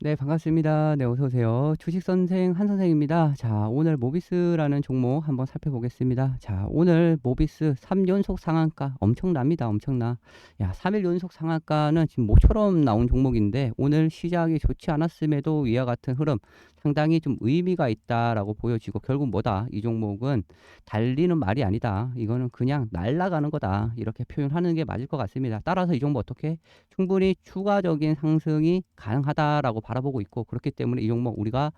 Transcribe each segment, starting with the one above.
네, 반갑습니다. 네, 어서 오세요. 주식 선생 한 선생입니다. 자, 오늘 모비스라는 종목 한번 살펴보겠습니다. 자, 오늘 모비스 3연속 상한가 엄청납니다. 엄청나. 야, 3일 연속 상한가는 지금 모처럼 나온 종목인데 오늘 시작이 좋지 않았음에도 이와 같은 흐름 상당히 좀 의미가 있다라고 보여지고 결국 뭐다? 이 종목은 달리는 말이 아니다. 이거는 그냥 날아가는 거다. 이렇게 표현하는 게 맞을 것 같습니다. 따라서 이 종목 어떻게 충분히 추가적인 상승이 가능하다라고 바라보고 있고 그렇기 때문에 이 종목 우리가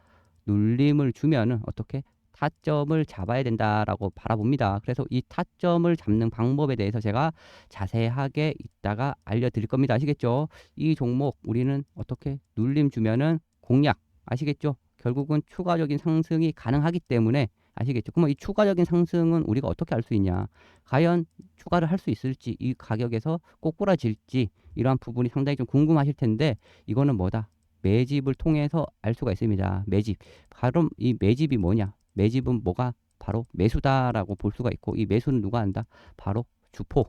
눌림을 주면은 어떻게 타점을 잡아야 된다라고 바라봅니다. 그래서 이 타점을 잡는 방법에 대해서 제가 자세하게 이따가 알려드릴 겁니다. 아시겠죠? 이 종목 우리는 어떻게 눌림 주면은 공략 아시겠죠? 결국은 추가적인 상승이 가능하기 때문에 아시겠죠? 그러면 이 추가적인 상승은 우리가 어떻게 알 수 있냐? 과연 추가를 할 수 있을지, 이 가격에서 꼬꾸라질지 이러한 부분이 상당히 좀 궁금하실 텐데 이거는 뭐다? 매집을 통해서 알 수가 있습니다. 매집. 바로 이 매집이 뭐냐? 매집은 뭐가 바로 매수다라고 볼 수가 있고 이 매수는 누가 한다? 바로 주포,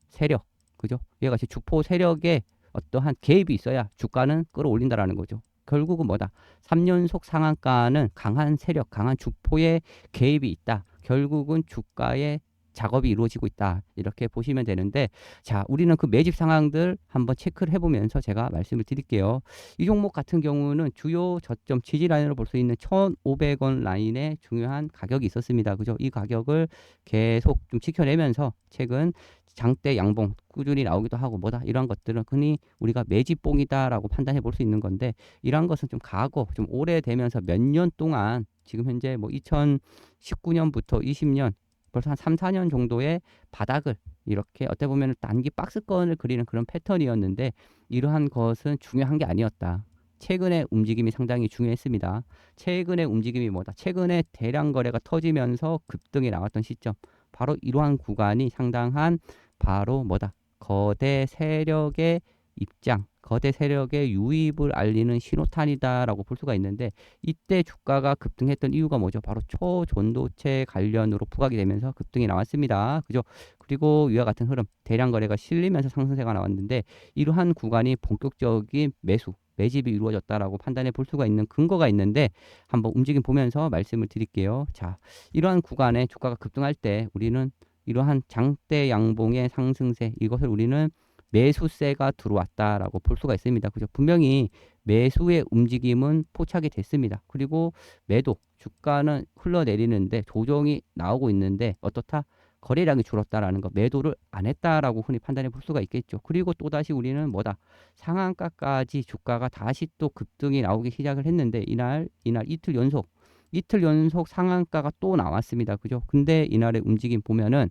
세력. 그죠? 이와 같이 주포 세력에 어떠한 개입이 있어야 주가는 끌어올린다라는 거죠. 결국은 뭐다? 3연속 상한가는 강한 세력, 강한 주포의 개입이 있다. 결국은 주가의 작업이 이루어지고 있다. 이렇게 보시면 되는데, 자, 우리는 그 매집 상황들 한번 체크를 해보면서 제가 말씀을 드릴게요. 이 종목 같은 경우는 주요 저점 지지 라인으로 볼 수 있는 1,500원 라인에 중요한 가격이 있었습니다. 그죠? 이 가격을 계속 좀 지켜내면서 최근 장대 양봉 꾸준히 나오기도 하고 뭐다 이러한 것들은 흔히 우리가 매집봉이다라고 판단해 볼 수 있는 건데 이러한 것은 좀 가고 좀 오래되면서 몇 년 동안 지금 현재 뭐 2019년부터 20년 벌써 한 3, 4년 정도의 바닥을 이렇게 어떻게 보면 단기 박스권을 그리는 그런 패턴이었는데 이러한 것은 중요한 게 아니었다. 최근의 움직임이 상당히 중요했습니다. 최근의 움직임이 뭐다? 최근에 대량 거래가 터지면서 급등이 나왔던 시점. 바로 이러한 구간이 상당한 바로 뭐다? 거대 세력의 입장, 거대 세력의 유입을 알리는 신호탄이다라고 볼 수가 있는데 이때 주가가 급등했던 이유가 뭐죠? 바로 초전도체 관련으로 부각이 되면서 급등이 나왔습니다. 그죠? 그리고 위와 같은 흐름, 대량 거래가 실리면서 상승세가 나왔는데 이러한 구간이 본격적인 매수, 매집이 이루어졌다라고 판단해 볼 수가 있는 근거가 있는데 한번 움직임 보면서 말씀을 드릴게요. 자, 이러한 구간에 주가가 급등할 때 우리는 이러한 장대 양봉의 상승세 이것을 우리는 매수세가 들어왔다라고 볼 수가 있습니다. 그죠? 분명히 매수의 움직임은 포착이 됐습니다. 그리고 매도 주가는 흘러내리는데 조정이 나오고 있는데 어떻다? 거래량이 줄었다라는 거 매도를 안 했다라고 흔히 판단해 볼 수가 있겠죠. 그리고 또다시 우리는 뭐다? 상한가까지 주가가 다시 또 급등이 나오기 시작을 했는데 이날 이틀 연속 상한가가 또 나왔습니다. 그죠? 근데 이날의 움직임 보면은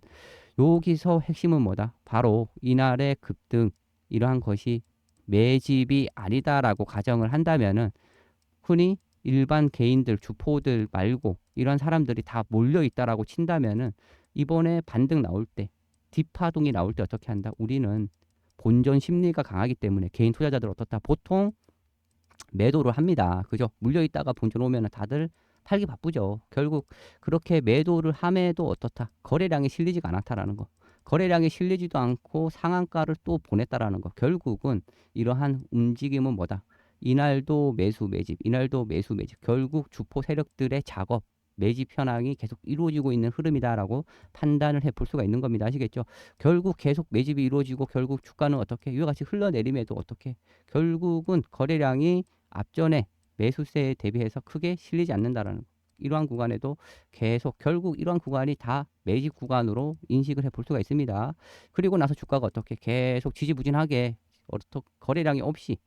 여기서 핵심은 뭐다? 바로 이날의 급등 이러한 것이 매집이 아니다라고 가정을 한다면은 흔히 일반 개인들 주포들 말고 이런 사람들이 다 몰려 있다라고 친다면은 이번에 반등 나올 때 딥파동이 나올 때 어떻게 한다? 우리는 본전 심리가 강하기 때문에 개인 투자자들 어떻다? 보통 매도를 합니다. 그죠? 물려 있다가 본전 오면 다들 팔기 바쁘죠. 결국 그렇게 매도를 함에도 어떻다? 거래량이 실리지가 않았다라는 거. 거래량이 실리지도 않고 상한가를 또 보냈다라는 거. 결국은 이러한 움직임은 뭐다? 이날도 매수 매집, 이날도 매수 매집. 결국 주포 세력들의 작업, 매집 현황이 계속 이루어지고 있는 흐름이다라고 판단을 해볼 수가 있는 겁니다. 아시겠죠? 결국 계속 매집이 이루어지고 결국 주가는 어떻게 이와 같이 흘러내림에도 어떻게 결국은 거래량이 앞전에 매수세에 대비해서 크게 실리지 않는다라는 거. 이러한 구간에도 계속 결국 이러한 구간이 다 매집 구간으로 인식을 해볼 수가 있습니다. 그리고 나서 주가가 어떻게 계속 지지부진하게 거래량이 없이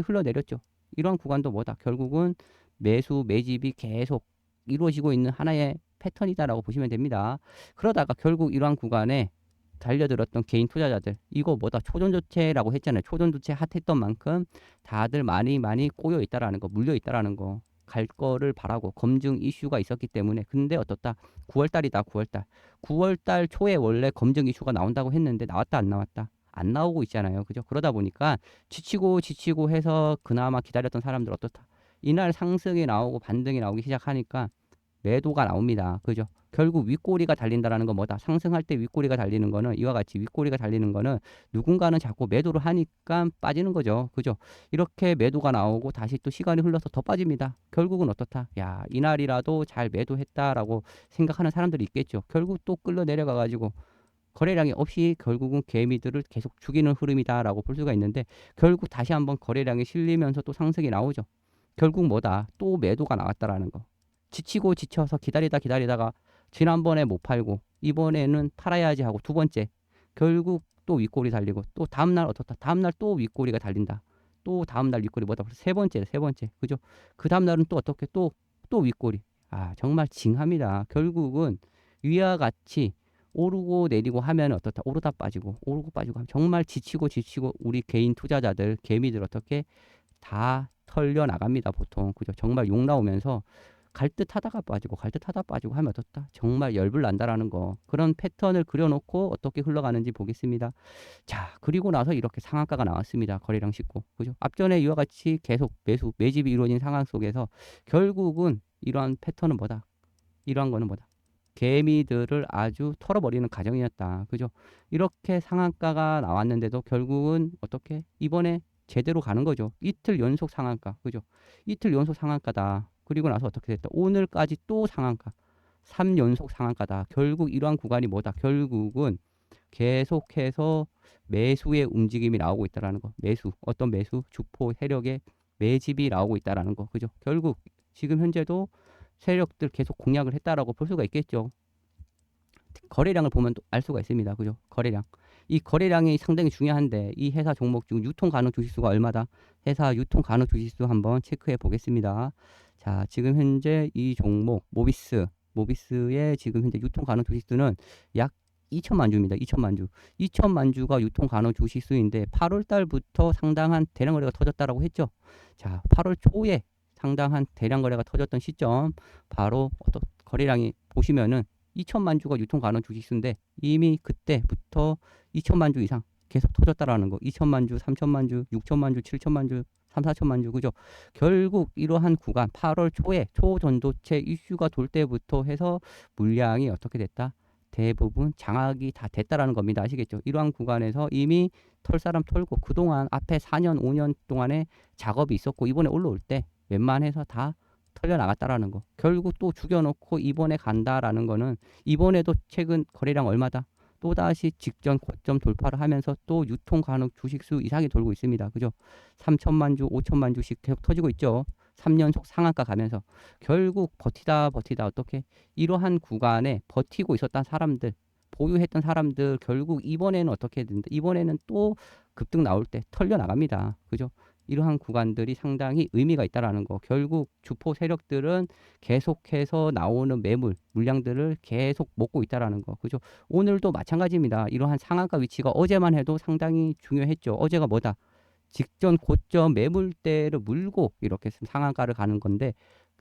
흘러내렸죠. 이러한 구간도 뭐다? 결국은 매수 매집이 계속 이루어지고 있는 하나의 패턴이다라고 보시면 됩니다. 그러다가 결국 이러한 구간에 달려들었던 개인 투자자들 이거 뭐다 초전도체라고 했잖아요. 초전도체 핫했던 만큼 다들 많이 많이 꼬여 있다라는 거, 물려 있다라는 거. 갈 거를 바라고 검증 이슈가 있었기 때문에 근데 어떻다 9월 달이다 9월 달 9월 달 초에 원래 검증 이슈가 나온다고 했는데 나왔다 안 나왔다 안 나오고 있잖아요. 그죠? 그러다 보니까 지치고 해서 그나마 기다렸던 사람들 어떻다 이날 상승이 나오고 반등이 나오기 시작하니까 매도가 나옵니다. 그죠? 결국 윗꼬리가 달린다라는 건 뭐다? 상승할 때 윗꼬리가 달리는 거는 이와 같이 윗꼬리가 달리는 거는 누군가는 자꾸 매도를 하니까 빠지는 거죠. 그죠? 이렇게 매도가 나오고 다시 또 시간이 흘러서 더 빠집니다. 결국은 어떻다? 야, 이날이라도 잘 매도했다라고 생각하는 사람들이 있겠죠. 결국 또 끌려 내려가 가지고 거래량이 없이 결국은 개미들을 계속 죽이는 흐름이다라고 볼 수가 있는데, 결국 다시 한번 거래량이 실리면서 또 상승이 나오죠. 결국 뭐다? 또 매도가 나왔다라는 거. 지치고 지쳐서 기다리다가 지난번에 못 팔고 이번에는 팔아야지 하고 두 번째, 결국 또 윗꼬리 달리고, 또 다음날 어떻다? 다음날 또 윗꼬리가 달린다. 또 다음날 윗꼬리 뭐다? 세 번째. 그죠? 그 다음날은 또 어떻게 또 윗꼬리. 아, 정말 징합니다. 결국은 위와 같이 오르고 내리고 하면 어떻다? 오르다 빠지고 오르고 빠지고 하면 정말 지치고 우리 개인 투자자들 개미들 어떻게 다 털려 나갑니다. 보통. 그죠? 정말 욕 나오면서 갈 듯 하다가 빠지고 갈 듯 하다 빠지고 하면 어떻다? 정말 열불 난다라는 거. 그런 패턴을 그려놓고 어떻게 흘러가는지 보겠습니다. 자, 그리고 나서 이렇게 상한가가 나왔습니다. 거래량 싣고. 그죠? 앞전에 이와 같이 계속 매집이 이루어진 상황 속에서 결국은 이러한 패턴은 뭐다? 이러한 거는 뭐다? 개미들을 아주 털어버리는 과정이었다. 그죠? 이렇게 상한가가 나왔는데도 결국은 어떻게? 이번에 제대로 가는 거죠. 이틀 연속 상한가. 그죠? 이틀 연속 상한가다. 그리고 나서 어떻게 됐다? 오늘까지 또 상한가. 3연속 상한가다. 결국 이러한 구간이 뭐다? 결국은 계속해서 매수의 움직임이 나오고 있다라는 거. 매수. 어떤 매수? 주포 세력의 매집이 나오고 있다라는 거. 그죠? 결국 지금 현재도 세력들 계속 공략을 했다라고 볼 수가 있겠죠. 거래량을 보면 또 알 수가 있습니다. 그죠? 거래량. 이 거래량이 상당히 중요한데 이 회사 종목 중 유통 가능 주식수가 얼마다? 회사 유통 가능 주식수 한번 체크해 보겠습니다. 자, 지금 현재 이 종목 모비스의 지금 현재 유통 가능 주식수는 약 2천만 주입니다. 2천만 주. 2천만 주가 유통 가능 주식수인데 8월 달부터 상당한 대량 거래가 터졌다라고 했죠. 자, 8월 초에 상당한 대량 거래가 터졌던 시점, 바로 어떤 거래량이 보시면은 2천만 주가 유통 가능 주식수인데 이미 그때부터 2천만 주 이상 계속 터졌다라는 거. 2천만 주, 3천만 주, 6천만 주, 7천만 주, 3, 4천만 주. 그죠? 결국 이러한 구간 8월 초에 초전도체 이슈가 돌 때부터 해서 물량이 어떻게 됐다? 대부분 장악이 다 됐다라는 겁니다. 아시겠죠? 이러한 구간에서 이미 털 사람 털고 그동안 앞에 4년, 5년 동안에 작업이 있었고 이번에 올라올 때 웬만해서 다 털려 나갔다라는 거. 결국 또 죽여놓고 이번에 간다라는 거는 이번에도 최근 거래량 얼마다? 또다시 직전 고점 돌파를 하면서 또 유통 가능 주식수 이상이 돌고 있습니다. 그죠? 3천만 주, 5천만 주씩 계속 터지고 있죠. 3연속 상한가 가면서 결국 버티다 어떻게 이러한 구간에 버티고 있었던 사람들, 보유했던 사람들 결국 이번에는 어떻게 된다? 이번에는 또 급등 나올 때 털려 나갑니다. 그죠? 이러한 구간들이 상당히 의미가 있다라는 거. 결국 주포 세력들은 계속해서 나오는 물량들을 계속 먹고 있다라는 거. 그죠? 오늘도 마찬가지입니다. 이러한 상한가 위치가 어제만 해도 상당히 중요했죠. 어제가 뭐다? 직전 고점 매물대를 물고 이렇게 상한가를 가는 건데,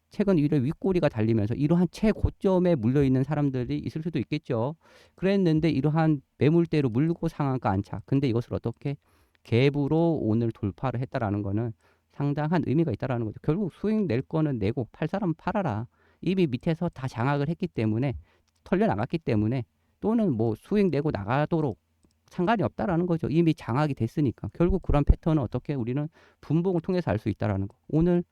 최근 이래 윗꼬리가 달리면서 이러한 최고점에 물려있는 사람들이 있을 수도 있겠죠. 그랬는데 이러한 매물대로 물고 상한가 안착. 근데 이것을 어떻게 갭으로 오늘 돌파를 했다라는 거는 상당한 의미가 있다라는 거죠. 결국 수익 낼 거는 내고 팔 사람 팔아라. 이미 밑에서 다 장악을 했기 때문에, 털려 나갔기 때문에, 또는 뭐 수익 내고 나가도록 상관이 없다라는 거죠. 이미 장악이 됐으니까. 결국 그런 패턴은 어떻게 우리는 분봉을 통해서 알 수 있다라는 거. 오늘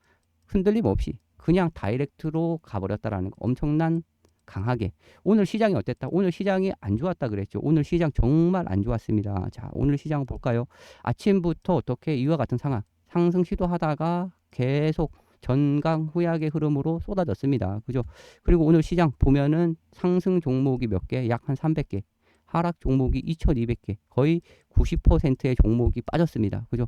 흔들림 없이 그냥 다이렉트로 가버렸다라는 거. 엄청난 강하게. 오늘 시장이 어땠다? 오늘 시장이 안 좋았다 그랬죠. 오늘 시장 정말 안 좋았습니다. 자, 오늘 시장 볼까요? 아침부터 어떻게 이와 같은 상황. 상승 시도하다가 계속 전강 후약의 흐름으로 쏟아졌습니다. 그죠? 그리고 오늘 시장 보면은 상승 종목이 몇 개? 약 한 300개. 하락 종목이 2200개. 거의 90%의 종목이 빠졌습니다. 그죠?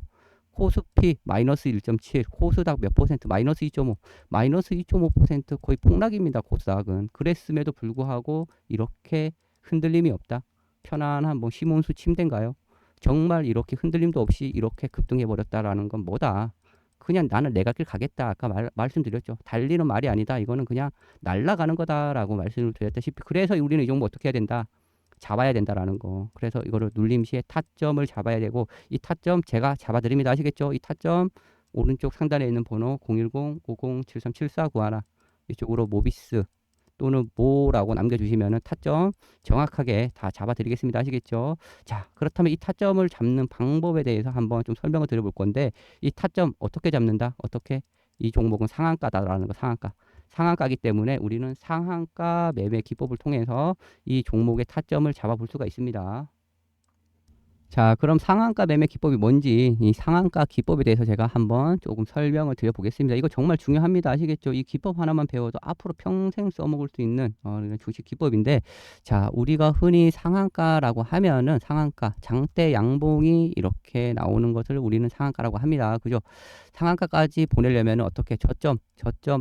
코스피 마이너스 1.7, 코스닥 몇 퍼센트? 마이너스 2.5, 마이너스 2.5% 거의 폭락입니다. 코스닥은. 그랬음에도 불구하고 이렇게 흔들림이 없다. 편안한 뭐 시몬수 침대인가요? 정말 이렇게 흔들림도 없이 이렇게 급등해버렸다라는 건 뭐다? 그냥 나는 내가 길 가겠다. 아까 말씀드렸죠. 달리는 말이 아니다. 이거는 그냥 날아가는 거다라고 말씀을 드렸다시피, 그래서 우리는 이 종목 어떻게 해야 된다? 잡아야 된다라는 거. 그래서 이거를 눌림 시에 타점을 잡아야 되고, 이 타점 제가 잡아드립니다. 아시겠죠? 이 타점 오른쪽 상단에 있는 번호 010-50-73-7491 이쪽으로 모비스 또는 뭐라고 남겨주시면은 타점 정확하게 다 잡아드리겠습니다. 아시겠죠? 자, 그렇다면 이 타점을 잡는 방법에 대해서 한번 좀 설명을 드려볼 건데, 이 타점 어떻게 잡는다? 어떻게? 이 종목은 상한가다라는 거, 상한가. 상한가이기 때문에 우리는 상한가 매매 기법을 통해서 이 종목의 타점을 잡아볼 수가 있습니다. 자, 그럼 상한가 매매 기법이 뭔지 이 상한가 기법에 대해서 제가 한번 조금 설명을 드려보겠습니다. 이거 정말 중요합니다. 아시겠죠? 이 기법 하나만 배워도 앞으로 평생 써먹을 수 있는 이런 주식 기법인데, 자, 우리가 흔히 상한가라고 하면은 상한가, 장대 양봉이 이렇게 나오는 것을 우리는 상한가라고 합니다. 그죠? 상한가까지 보내려면 어떻게 저점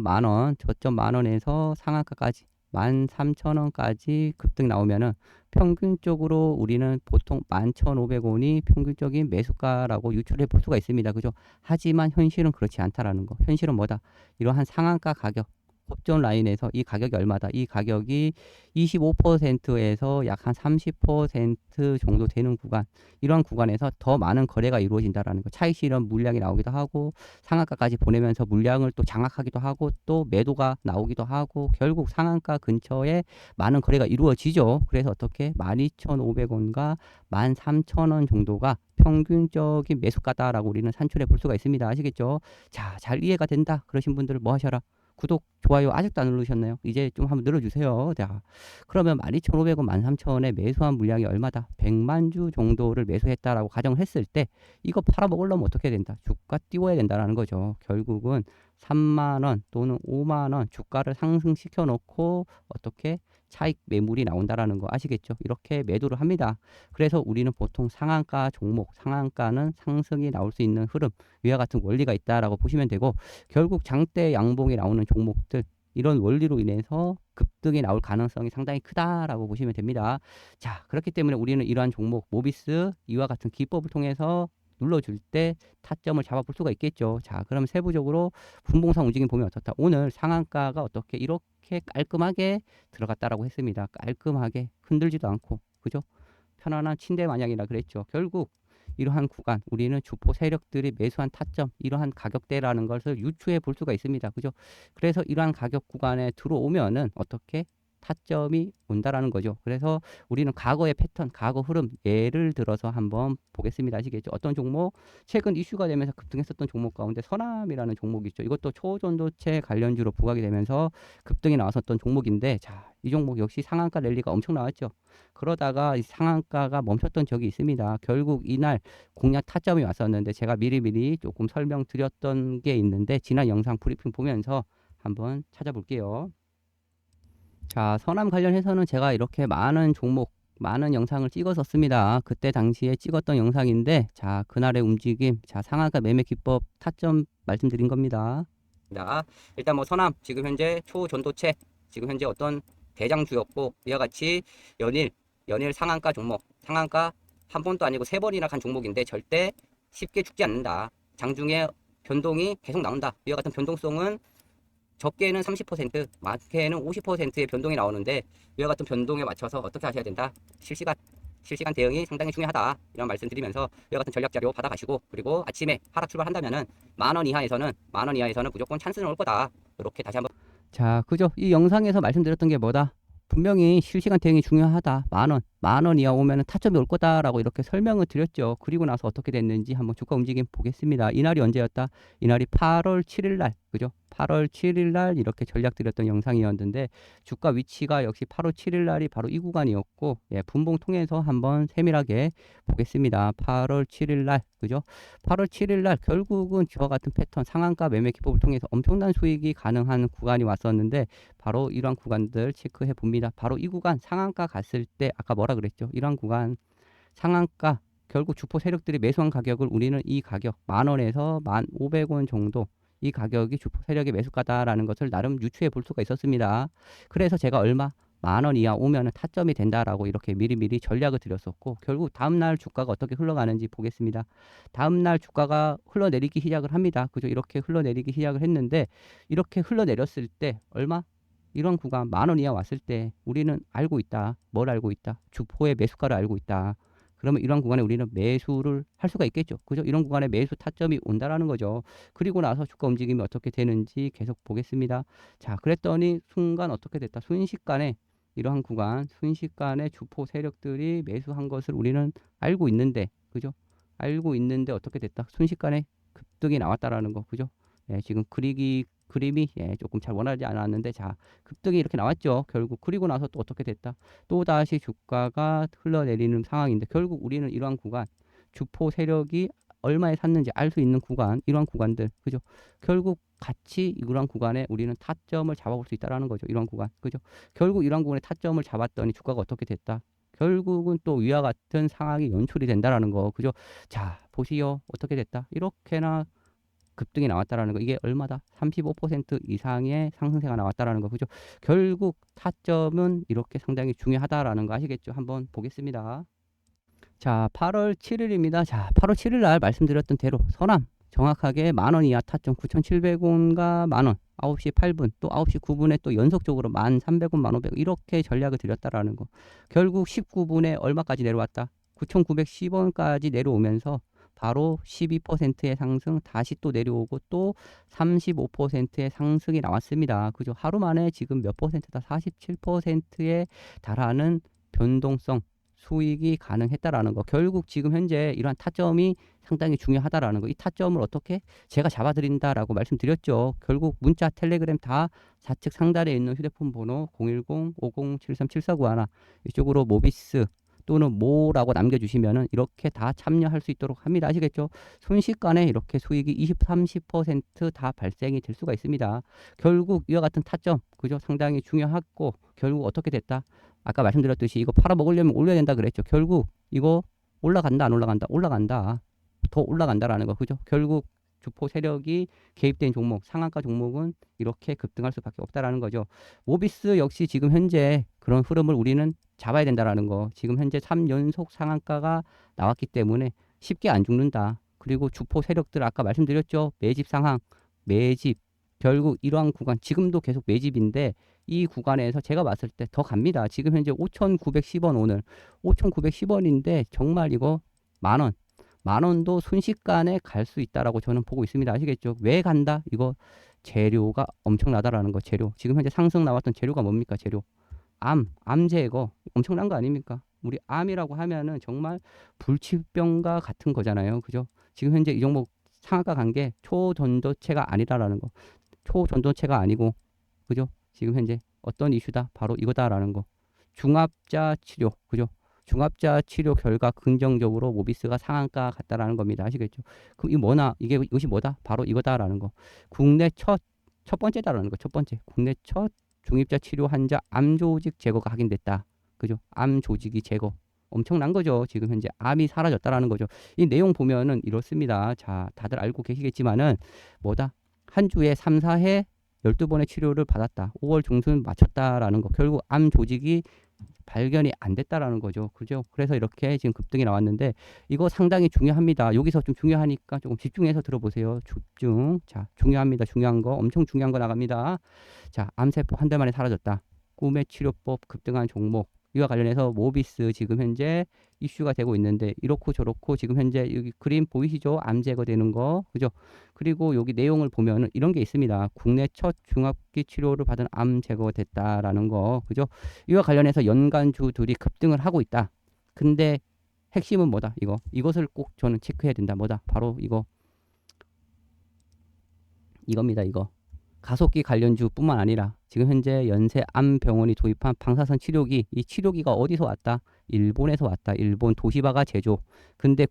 만 원, 저점 만 원에서 상한가까지 13,000원까지 급등 나오면은 평균적으로 우리는 보통 11,500원이 평균적인 매수가라고 유출해 볼 수가 있습니다. 그죠? 하지만 현실은 그렇지 않다라는 거. 현실은 뭐다? 이러한 상한가 가격, kop전 라인에서 이 가격이 얼마다? 이 가격이 25%에서 약 한 30% 정도 되는 구간, 이러한 구간에서 더 많은 거래가 이루어진다라는 거. 차익 실현 물량이 나오기도 하고 상한가까지 보내면서 물량을 또 장악하기도 하고 또 매도가 나오기도 하고 결국 상한가 근처에 많은 거래가 이루어지죠. 그래서 어떻게 12,500원과 13,000원 정도가 평균적인 매수가다라고 우리는 산출해 볼 수가 있습니다. 아시겠죠? 자, 잘 이해가 된다 그러신 분들 뭐 하셔라? 구독, 좋아요 아직도 안 누르셨나요? 이제 좀 한번 눌러주세요. 자, 그러면 12,500원, 13,000원에 매수한 물량이 얼마다? 100만 주 정도를 매수했다라고 가정을 했을 때 이거 팔아먹으려면 어떻게 된다? 주가 띄워야 된다는 거죠. 결국은 3만 원 또는 5만 원 주가를 상승시켜 놓고 어떻게 차익 매물이 나온다라는 거 아시겠죠? 이렇게 매도를 합니다. 그래서 우리는 보통 상한가 종목, 상한가는 상승이 나올 수 있는 흐름, 위와 같은 원리가 있다라고 보시면 되고, 결국 장대 양봉이 나오는 종목들, 이런 원리로 인해서 급등이 나올 가능성이 상당히 크다라고 보시면 됩니다. 자, 그렇기 때문에 우리는 이러한 종목 모비스 이와 같은 기법을 통해서 눌러줄 때 타점을 잡아볼 수가 있겠죠. 자, 그럼 세부적으로 분봉상 움직임 보면 어떻다? 오늘 상한가가 어떻게 이렇게 깔끔하게 들어갔다라고 했습니다. 깔끔하게 흔들지도 않고, 그죠? 편안한 침대 마냥이라 그랬죠. 결국 이러한 구간 우리는 주포 세력들이 매수한 타점, 이러한 가격대라는 것을 유추해 볼 수가 있습니다. 그죠? 그래서 이러한 가격 구간에 들어오면은 어떻게 타점이 온다라는 거죠. 그래서 우리는 과거의 패턴, 과거 흐름 예를 들어서 한번 보겠습니다. 아시겠죠? 어떤 종목, 최근 이슈가 되면서 급등했었던 종목 가운데 서남이라는 종목이 있죠. 이것도 초전도체 관련주로 부각이 되면서 급등이 나왔었던 종목인데, 자, 이 종목 역시 상한가 랠리가 엄청 나왔죠. 그러다가 이 상한가가 멈췄던 적이 있습니다. 결국 이날 공략 타점이 왔었는데 제가 미리미리 조금 설명드렸던 게 있는데, 지난 영상 브리핑 보면서 한번 찾아볼게요. 자, 서남 관련해서는 제가 이렇게 많은 종목, 많은 영상을 찍었었습니다. 그때 당시에 찍었던 영상인데, 자, 그날의 움직임, 자, 상한가 매매 기법 타점 말씀드린 겁니다. 자, 일단 뭐 서남 지금 현재 초전도체 지금 현재 어떤 대장주였고, 이와 같이 연일 상한가 종목, 상한가 한 번도 아니고 세 번이나 간 종목인데 절대 쉽게 죽지 않는다. 장중에 변동이 계속 나온다. 이와 같은 변동성은 적게는 30%, 많게는 50%의 변동이 나오는데, 이와 같은 변동에 맞춰서 어떻게 하셔야 된다? 실시간 대응이 상당히 중요하다. 이런 말씀 드리면서 이와 같은 전략 자료 받아가시고, 그리고 아침에 하락 출발한다면은 만 원 이하에서는 무조건 찬스는 올 거다. 이렇게 다시 한번. 자, 그죠? 이 영상에서 말씀드렸던 게 뭐다? 분명히 실시간 대응이 중요하다. 만 원 이하 오면은 타점이 올 거다라고 이렇게 설명을 드렸죠. 그리고 나서 어떻게 됐는지 한번 주가 움직임 보겠습니다. 이날이 언제였다? 이날이 8월 7일 날, 그죠? 8월 7일 날 이렇게 전략 드렸던 영상이었는데, 주가 위치가 역시 8월 7일 날이 바로 이 구간이었고, 예, 분봉 통해서 한번 세밀하게 보겠습니다. 8월 7일 날, 그죠? 8월 7일 날 결국은 저와 같은 패턴 상한가 매매 기법을 통해서 엄청난 수익이 가능한 구간이 왔었는데, 바로 이러한 구간들 체크해 봅니다. 바로 이 구간 상한가 갔을 때 아까 뭐라 그랬죠? 이러한 구간 상한가, 결국 주포 세력들이 매수한 가격을 우리는 이 가격 10,000원에서 1,500원 정도, 이 가격이 주포 세력의 매수가다라는 것을 나름 유추해 볼 수가 있었습니다. 그래서 제가 얼마? 10,000원 이하 오면 타점이 된다라고 이렇게 미리미리 전략을 드렸었고, 결국 다음날 주가가 어떻게 흘러가는지 보겠습니다. 다음날 주가가 흘러내리기 시작을 합니다. 그죠? 이렇게 흘러내리기 시작을 했는데, 이렇게 흘러내렸을 때 얼마? 이런 구간 10,000원 이하 왔을 때 우리는 알고 있다. 뭘 알고 있다? 주포의 매수가를 알고 있다. 그러면 이러한 구간에 우리는 매수를 할 수가 있겠죠. 그죠? 이런 구간에 매수 타점이 온다라는 거죠. 그리고 나서 주가 움직임이 어떻게 되는지 계속 보겠습니다. 자, 그랬더니 순간 어떻게 됐다. 순식간에 이러한 구간, 순식간에 주포 세력들이 매수한 것을 우리는 알고 있는데, 그죠? 알고 있는데 어떻게 됐다. 순식간에 급등이 나왔다라는 거, 그죠? 예, 지금 그림이 예, 조금 잘 원하지 않았는데, 자, 급등이 이렇게 나왔죠. 결국 그리고 나서 또 어떻게 됐다. 또 다시 주가가 흘러내리는 상황인데, 결국 우리는 이러한 구간, 주포 세력이 얼마에 샀는지 알 수 있는 구간, 이러한 구간들, 그죠? 결국 같이 이러한 구간에 우리는 타점을 잡아볼 수 있다라는 거죠. 이러한 구간, 그죠? 결국 이러한 구간에 타점을 잡았더니 주가가 어떻게 됐다. 결국은 또 위와 같은 상황이 연출이 된다라는 거, 그죠? 자, 보시오. 어떻게 됐다. 이렇게나 급등이 나왔다라는 거. 이게 얼마다? 35% 이상의 상승세가 나왔다라는 거. 그죠? 결국 타점은 이렇게 상당히 중요하다라는 거 아시겠죠? 한번 보겠습니다. 자, 8월 7일입니다. 자, 8월 7일 날 말씀드렸던 대로 서남 정확하게 만원 이하 타점 9,700원과 만원 9시 8분 또 9시 9분에 또 연속적으로 1,300원, 1,500원 이렇게 전략을 드렸다라는 거. 결국 19분에 얼마까지 내려왔다? 9,910원까지 내려오면서 바로 12%의 상승 다시 또 내려오고 또 35%의 상승이 나왔습니다. 그죠? 하루 만에 지금 몇 퍼센트다? 47%에 달하는 변동성 수익이 가능했다라는 거. 결국 지금 현재 이러한 타점이 상당히 중요하다라는 거. 이 타점을 어떻게 제가 잡아드린다라고 말씀드렸죠. 결국 문자, 텔레그램 다 좌측 상단에 있는 휴대폰 번호 010-5073-7491 이쪽으로 모비스 또는 모라고 남겨주시면은 이렇게 다 참여할 수 있도록 합니다. 아시겠죠? 순식간에 이렇게 수익이 20, 30%다 발생이 될 수가 있습니다. 결국 이와 같은 타점, 그죠? 상당히 중요하고 결국 어떻게 됐다? 아까 말씀드렸듯이 이거 팔아먹으려면 올려야 된다 그랬죠. 결국 이거 올라간다 안 올라간다 올라간다 더 올라간다라는 거 그죠. 결국 주포 세력이 개입된 종목 상한가 종목은 이렇게 급등할 수밖에 없다라는 거죠. 모비스 역시 지금 현재 그런 흐름을 우리는 잡아야 된다라는 거. 지금 현재 3연속 상한가가 나왔기 때문에 쉽게 안 죽는다. 그리고 주포 세력들 아까 말씀드렸죠. 매집 상황 매집 결국 이러한 구간 지금도 계속 매집인데 이 구간에서 제가 봤을 때 더 갑니다. 지금 현재 5,910원 오늘 5,910원인데 정말 이거 만원 만원도 순식간에 갈 수 있다라고 저는 보고 있습니다. 아시겠죠? 왜 간다? 이거 재료가 엄청나다라는 거. 재료 지금 현재 상승 나왔던 재료가 뭡니까? 재료 암 제거 엄청난 거 아닙니까? 우리 암이라고 하면은 정말 불치병과 같은 거잖아요. 그죠? 지금 현재 이 종목 상한가 간 게 초전도체가 아니다라는 거. 초전도체가 아니고 그죠? 지금 현재 어떤 이슈다? 바로 이거다라는 거. 중합자 치료, 그죠? 중합자 치료 결과 긍정적으로 모비스가 상한가 갔다라는 겁니다. 아시겠죠? 그럼 이 뭐나 이것이 뭐다? 바로 이거다라는 거. 국내 첫 번째다라는 거. 첫 번째 국내 첫 중입자 치료 환자 암 조직 제거가 확인됐다. 그죠? 암 조직이 제거. 엄청난 거죠. 지금 현재 암이 사라졌다라는 거죠. 이 내용 보면은 이렇습니다. 자, 다들 알고 계시겠지만은 뭐다? 한 주에 3, 4회 12번의 치료를 받았다. 5월 중순 마쳤다라는 거. 결국 암 조직이 발견이 안 됐다라는 거죠. 그죠? 그래서 이렇게 지금 급등이 나왔는데 이거 상당히 중요합니다. 여기서 좀 중요하니까 조금 집중해서 들어보세요. 집중. 자, 중요합니다. 중요한 거. 엄청 중요한 거 나갑니다. 자, 암세포 한 달 만에 사라졌다. 꿈의 치료법 급등한 종목. 이와 관련해서 모비스 지금 현재 이슈가 되고 있는데 이렇고 저렇고 지금 현재 여기 그림 보이시죠? 암 제거되는 거. 그죠? 그리고 여기 내용을 보면은 이런 게 있습니다. 국내 첫 중압기 치료를 받은 암 제거됐다라는 거. 그죠? 이와 관련해서 연간주들이 급등을 하고 있다. 근데 핵심은 뭐다? 이것을 꼭 저는 체크해야 된다. 뭐다? 바로 이겁니다. 이거. 가속기 관련주뿐만 아니라 지금 현재 연세암병원이 도입한 방사선 치료기, 이 치료기가 어디서 왔다? 일본에서 왔다. 일본 도시바가 제조. 근데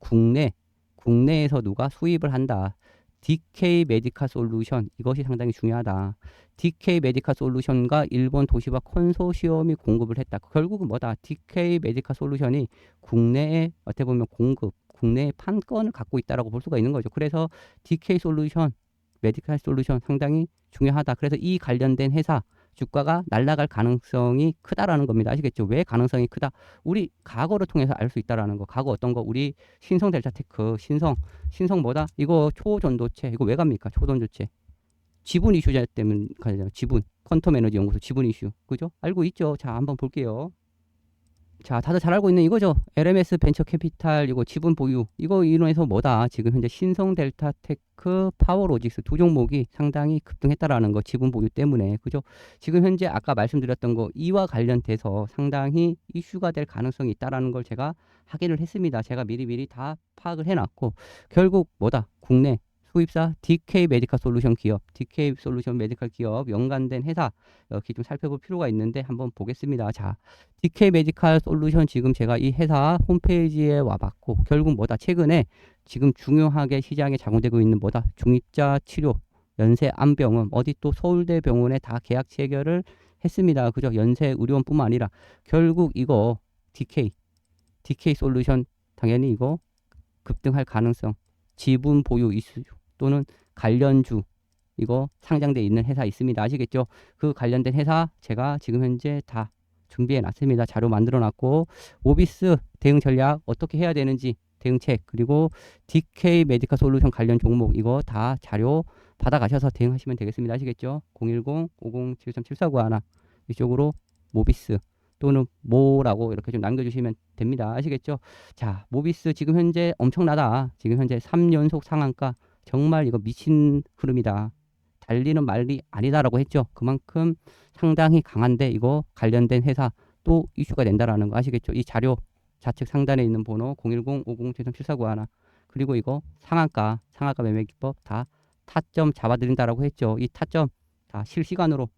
국내에서 누가 수입을 한다. DK 메디카 솔루션, 이것이 상당히 중요하다. DK 메디카 솔루션과 일본 도시바 컨소시엄이 공급을 했다. 결국은 뭐다? DK 메디카 솔루션이 국내에 어떻게 보면 국내의 판권을 갖고 있다라고 볼 수가 있는 거죠. 그래서 DK 솔루션 메디칼 솔루션 상당히 중요하다. 그래서 이 관련된 회사 주가가 날아갈 가능성이 크다라는 겁니다. 아시겠죠? 왜 가능성이 크다? 우리 과거를 통해서 알 수 있다라는 거. 과거 어떤 거? 우리 신성 델타테크, 신성 뭐다? 이거 초전도체. 이거 왜 갑니까? 초전도체. 지분 이슈 때문에 가잖아요. 지분. 퀀텀 에너지 연구소 지분 이슈. 그죠? 알고 있죠? 자, 한번 볼게요. 자, 다들 잘 알고 있는 이거죠. LMS 벤처 캐피탈 이거 지분 보유 이거 인해서 뭐다? 지금 현재 신성 델타테크 파워로직스 두 종목이 상당히 급등했다라는 거 지분 보유 때문에 그죠? 지금 현재 아까 말씀드렸던 거 이와 관련돼서 상당히 이슈가 될 가능성이 있다라는 걸 제가 확인을 했습니다. 제가 미리미리 다 파악을 해놨고 결국 뭐다? 국내 수입사 DK 메디컬 솔루션 기업, DK 솔루션 메디컬 기업 연관된 회사 이렇게 좀 살펴볼 필요가 있는데 한번 보겠습니다. 자, DK 메디컬 솔루션 지금 제가 이 회사 홈페이지에 와봤고 결국 뭐다 최근에 지금 중요하게 시장에 작용되고 있는 뭐다 중입자 치료 연세 안병원 어디 또 서울대 병원에 다 계약 체결을 했습니다. 그죠? 연세 의료원뿐만 아니라 결국 이거 DK 솔루션 당연히 이거 급등할 가능성 지분 보유 이슈 또는 관련주 이거 상장돼 있는 회사 있습니다. 아시겠죠? 그 관련된 회사 제가 지금 현재 다 준비해 놨습니다. 자료 만들어 놨고 모비스 대응 전략 어떻게 해야 되는지 대응책 그리고 DK 메디컬 솔루션 관련 종목 이거 다 자료 받아가셔서 대응하시면 되겠습니다. 아시겠죠? 010-5073-7491 이쪽으로 모비스 또는 모라고 이렇게 좀 남겨주시면 됩니다. 아시겠죠? 자, 모비스 지금 현재 엄청나다. 지금 현재 3연속 상한가 정말 이거 미친 흐름이다. 달리는 말이 아니다라고 했죠. 그만큼 상당히 강한데 이거 관련된 회사 또 이슈가 된다라는 거 아시겠죠? 이 자료 좌측 상단에 있는 번호 010-5073-7491 그리고 이거 상한가 매매 기법 다 타점 잡아드린다라고 했죠. 이 타점 다 실시간으로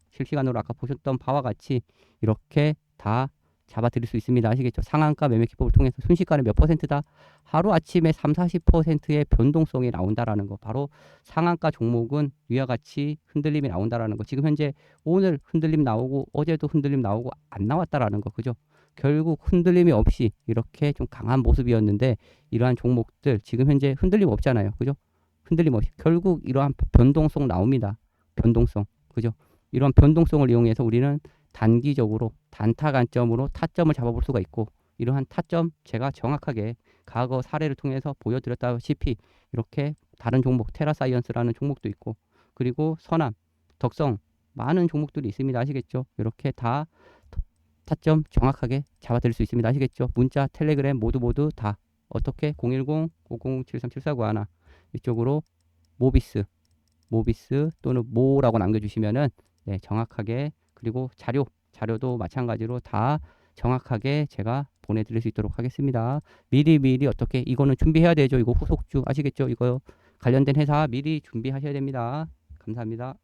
아까 보셨던 바와 같이 이렇게 다 잡아드릴 수 있습니다. 아시겠죠? 상한가 매매 기법을 통해서 순식간에 몇 퍼센트다? 하루아침에 30-40%의 변동성이 나온다라는 거. 바로 상한가 종목은 위와 같이 흔들림이 나온다라는 거. 지금 현재 오늘 흔들림 나오고 어제도 흔들림 나오고 안 나왔다라는 거. 그죠? 결국 흔들림이 없이 이렇게 좀 강한 모습이었는데 이러한 종목들 지금 현재 흔들림 없잖아요. 그죠? 흔들림 없이 결국 이러한 변동성 나옵니다. 변동성. 그죠? 이러한 변동성을 이용해서 우리는 단기적으로 단타 관점으로 타점을 잡아볼 수가 있고 이러한 타점 제가 정확하게 과거 사례를 통해서 보여드렸다시피 이렇게 다른 종목 테라사이언스라는 종목도 있고 그리고 선암, 덕성 많은 종목들이 있습니다. 아시겠죠? 이렇게 다 타점 정확하게 잡아드릴 수 있습니다. 아시겠죠? 문자, 텔레그램 모두 다 어떻게 010-5073-7491 이쪽으로 모비스 또는 모라고 남겨주시면은 네, 정확하게 그리고 자료도 마찬가지로 다 정확하게 제가 보내드릴 수 있도록 하겠습니다. 미리 어떻게 이거는 준비해야 되죠. 이거 후속주 아시겠죠? 이거 관련된 회사 미리 준비하셔야 됩니다. 감사합니다.